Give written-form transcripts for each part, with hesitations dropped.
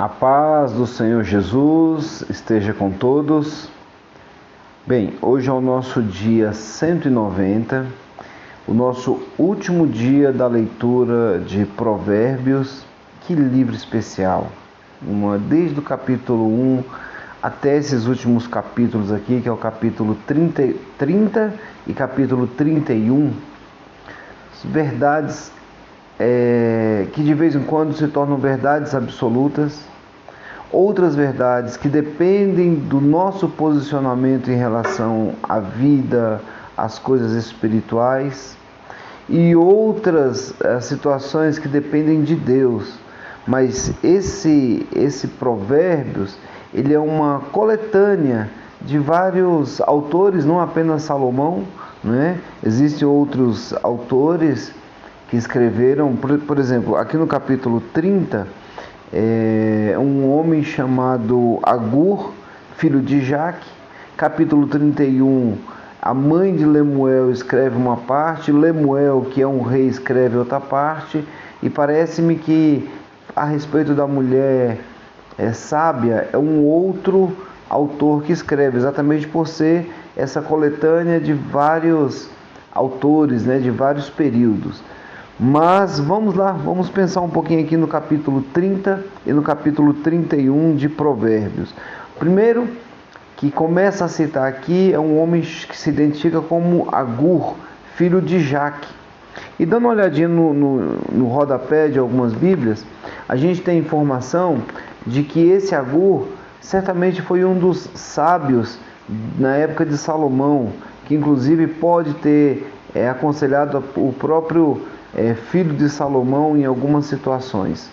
A paz do Senhor Jesus esteja com todos. Bem, hoje é o nosso dia 190, o nosso último dia da leitura de Provérbios. Que livro especial! Desde o capítulo 1 até esses últimos capítulos aqui, que é o capítulo 30 e capítulo 31, verdades que de vez em quando se tornam verdades absolutas, outras verdades que dependem do nosso posicionamento em relação à vida, às coisas espirituais, e outras situações que dependem de Deus. Mas esse Provérbios, ele é uma coletânea de vários autores, não apenas Salomão, né? Existem outros autores que escreveram, por exemplo, aqui no capítulo 30, um homem chamado Agur, filho de Jaque. Capítulo 31, a mãe de Lemuel escreve uma parte, Lemuel, que é um rei, escreve outra parte, e parece-me que a respeito da mulher sábia é um outro autor que escreve, exatamente por ser essa coletânea de vários autores, né, de vários períodos. Mas vamos lá, vamos pensar um pouquinho aqui no capítulo 30 e no capítulo 31 de Provérbios. Primeiro, que começa a citar aqui, é um homem que se identifica como Agur, filho de Jaque. E dando uma olhadinha no rodapé de algumas Bíblias, a gente tem informação de que esse Agur certamente foi um dos sábios na época de Salomão, que inclusive pode ter aconselhado o próprio filho de Salomão em algumas situações.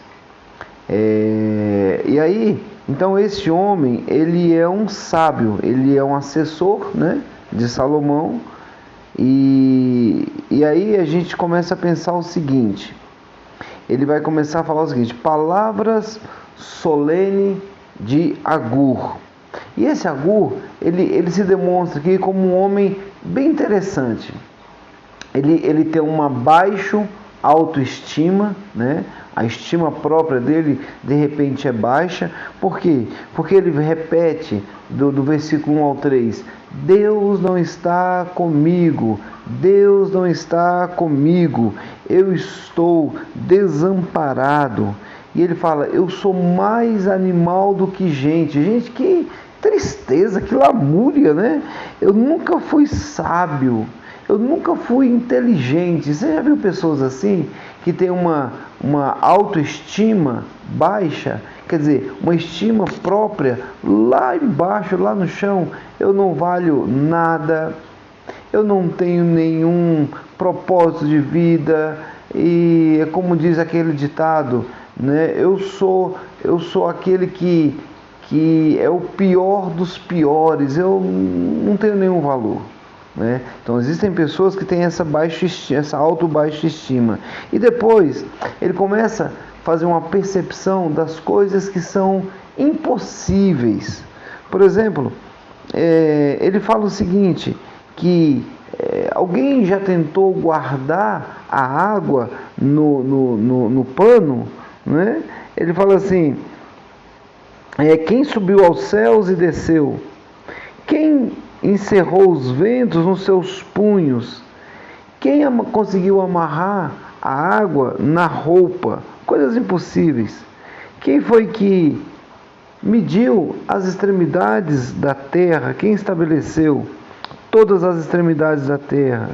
E aí, então esse homem, ele é um sábio, ele é um assessor, né, de Salomão, e aí a gente começa a pensar o seguinte, ele vai começar a falar o seguinte: palavras solene de Agur. E esse Agur, ele se demonstra aqui como um homem bem interessante. Ele tem uma baixa autoestima, né? A estima própria dele de repente é baixa. Por quê? Porque ele repete do versículo 1 ao 3: Deus não está comigo, Deus não está comigo, eu estou desamparado. E ele fala: eu sou mais animal do que gente. Gente, que tristeza, que lamúria, né? Eu nunca fui sábio, eu nunca fui inteligente. Você já viu pessoas assim, que tem uma autoestima baixa? Quer dizer, uma estima própria lá embaixo, lá no chão. Eu não valho nada, eu não tenho nenhum propósito de vida. E é como diz aquele ditado, né? Eu sou aquele que é o pior dos piores, eu não tenho nenhum valor. Né? Então existem pessoas que têm essa baixa estima. E depois ele começa a fazer uma percepção das coisas que são impossíveis. Por exemplo, ele fala o seguinte, que alguém já tentou guardar a água no pano, né? Ele fala assim: quem subiu aos céus e desceu? Quem encerrou os ventos nos seus punhos? Quem conseguiu amarrar a água na roupa? Coisas impossíveis. Quem foi que mediu as extremidades da terra? Quem estabeleceu todas as extremidades da terra?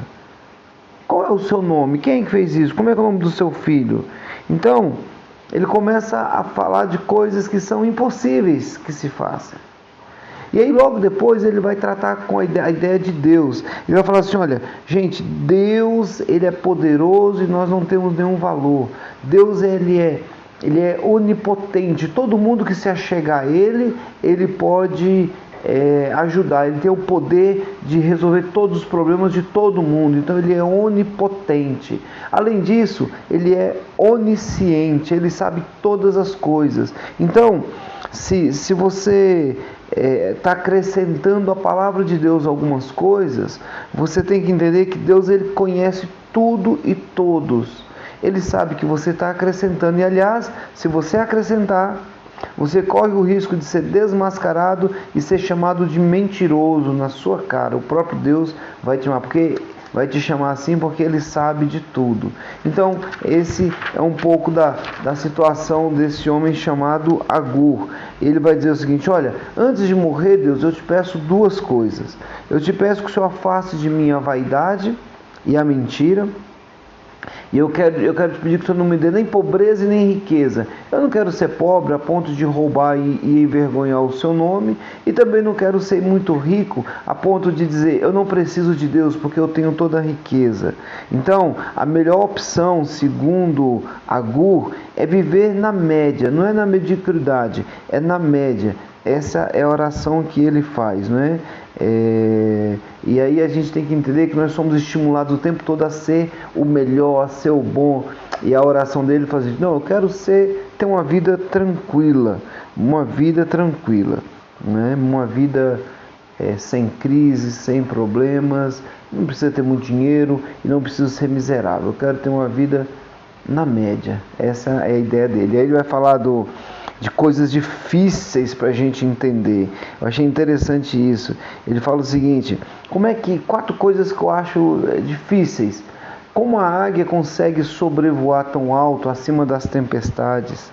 Qual é o seu nome? Quem fez isso? Como é que é o nome do seu filho? Então, ele começa a falar de coisas que são impossíveis que se façam. E aí logo depois ele vai tratar com a ideia de Deus. Ele vai falar assim: olha, gente, Deus, ele é poderoso e nós não temos nenhum valor. Deus, ele é onipotente. Todo mundo que se achegar a ele pode ajudar. Ele tem o poder de resolver todos os problemas de todo mundo. Então ele é onipotente. Além disso, ele é onisciente. Ele sabe todas as coisas. Então, se você está acrescentando à palavra de Deus algumas coisas, você tem que entender que Deus, ele conhece tudo e todos. Ele sabe que você está acrescentando. E aliás, se você acrescentar, Você corre o risco de ser desmascarado e ser chamado de mentiroso na sua cara. O próprio Deus vai te chamar, vai te chamar assim porque Ele sabe de tudo. Então, esse é um pouco da situação desse homem chamado Agur. Ele vai dizer o seguinte: olha, antes de morrer, Deus, eu te peço duas coisas. Eu te peço que o Senhor afaste de mim a vaidade e a mentira. E eu quero te pedir que o Senhor não me dê nem pobreza e nem riqueza. Eu não quero ser pobre a ponto de roubar e envergonhar o seu nome. E também não quero ser muito rico a ponto de dizer, eu não preciso de Deus porque eu tenho toda a riqueza. Então, a melhor opção, segundo Agur, é viver na média. Não é na mediocridade, é na média. Essa é a oração que ele faz, não é? E aí a gente tem que entender que nós somos estimulados o tempo todo a ser o melhor, a ser o bom. E a oração dele faz isso: não, eu quero ter uma vida tranquila, né? Uma vida sem crise, sem problemas. Não precisa ter muito dinheiro e não precisa ser miserável. Eu quero ter uma vida na média. Essa é a ideia dele. E aí ele vai falar de coisas difíceis para a gente entender. Eu achei interessante isso. Ele fala o seguinte: 4 coisas que eu acho difíceis. Como a águia consegue sobrevoar tão alto acima das tempestades?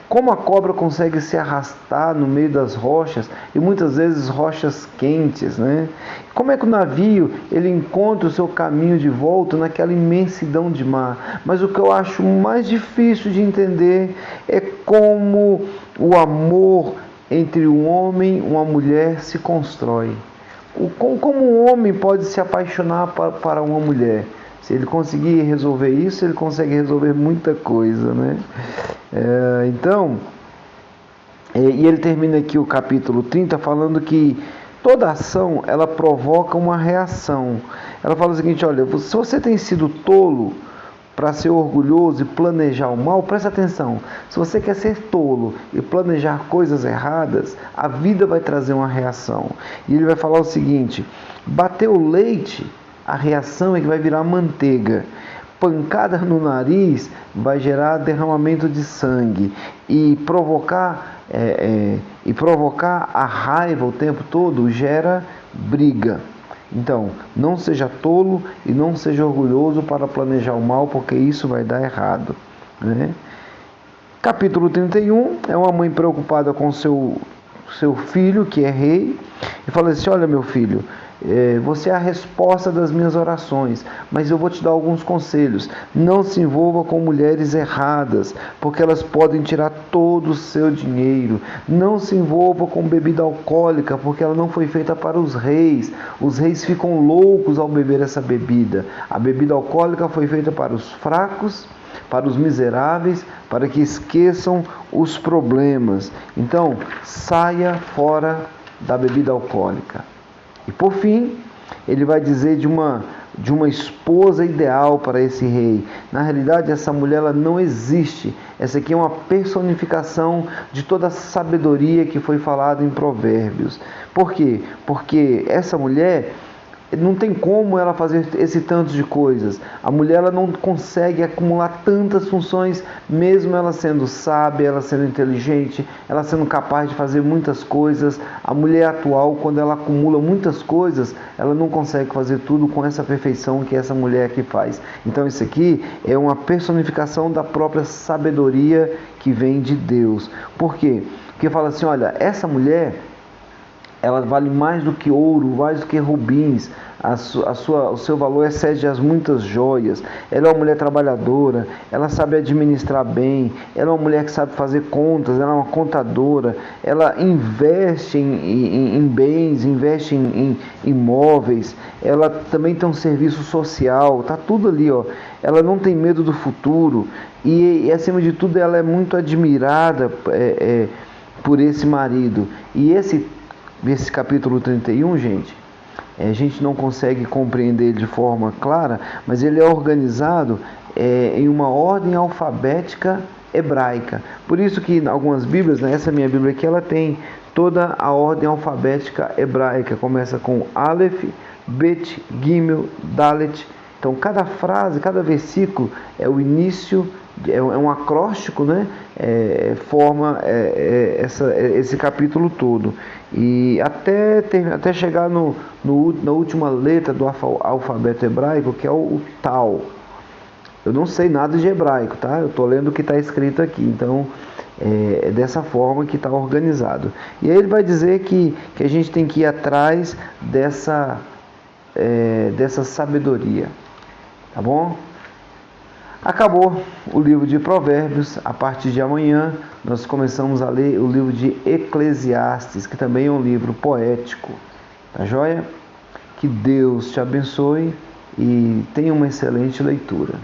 Como a cobra consegue se arrastar no meio das rochas, e muitas vezes rochas quentes, né? Como é que o navio ele encontra o seu caminho de volta naquela imensidão de mar? Mas o que eu acho mais difícil de entender é como o amor entre um homem e uma mulher se constrói. Como um homem pode se apaixonar para uma mulher? Se ele conseguir resolver isso, ele consegue resolver muita coisa, né? E ele termina aqui o capítulo 30 falando que toda ação, ela provoca uma reação. Ela fala o seguinte: olha, se você tem sido tolo para ser orgulhoso e planejar o mal, presta atenção. Se você quer ser tolo e planejar coisas erradas, a vida vai trazer uma reação. E ele vai falar o seguinte: bater o leite, a reação é que vai virar manteiga. Pancada no nariz vai gerar derramamento de sangue. E provocar a raiva o tempo todo gera briga. Então, não seja tolo e não seja orgulhoso para planejar o mal, porque isso vai dar errado, né? Capítulo 31 é uma mãe preocupada com seu filho, que é rei, e fala assim: olha, meu filho, você é a resposta das minhas orações, mas eu vou te dar alguns conselhos. Não se envolva com mulheres erradas, porque elas podem tirar todo o seu dinheiro. Não se envolva com bebida alcoólica, porque ela não foi feita para os reis. Os reis ficam loucos ao beber essa bebida. A bebida alcoólica foi feita para os fracos, para os miseráveis, para que esqueçam os problemas. Então, saia fora da bebida alcoólica. E por fim, ele vai dizer de uma esposa ideal para esse rei. Na realidade, essa mulher ela não existe. Essa aqui é uma personificação de toda a sabedoria que foi falada em Provérbios. Por quê? Porque essa mulher não tem como ela fazer esse tanto de coisas. A mulher ela não consegue acumular tantas funções, mesmo ela sendo sábia, ela sendo inteligente, ela sendo capaz de fazer muitas coisas. A mulher atual, quando ela acumula muitas coisas, ela não consegue fazer tudo com essa perfeição que essa mulher aqui faz. Então isso aqui é uma personificação da própria sabedoria que vem de Deus. Por quê? Porque fala assim: olha, essa mulher, ela vale mais do que ouro, mais do que rubins. O seu valor excede as muitas joias. Ela é uma mulher trabalhadora, ela sabe administrar bem, ela é uma mulher que sabe fazer contas, ela é uma contadora, ela investe em bens, investe em imóveis, ela também tem um serviço social, tá tudo ali, ó. Ela não tem medo do futuro e acima de tudo, ela é muito admirada por esse marido. E esse capítulo 31, gente, a gente não consegue compreender de forma clara, mas ele é organizado em uma ordem alfabética hebraica. Por isso que em algumas Bíblias, essa minha Bíblia aqui, ela tem toda a ordem alfabética hebraica. Começa com Aleph, Bet, Gimel, Dalet. Então cada frase, cada versículo é o início é um acróstico, né? Forma esse capítulo todo. E até chegar na última letra do alfabeto hebraico, que é o Tal. Eu não sei nada de hebraico, tá? Eu estou lendo o que está escrito aqui, então é dessa forma que está organizado. E aí ele vai dizer que a gente tem que ir atrás dessa sabedoria, tá bom? Acabou o livro de Provérbios. A partir de amanhã nós começamos a ler o livro de Eclesiastes, que também é um livro poético, tá joia? Que Deus te abençoe e tenha uma excelente leitura.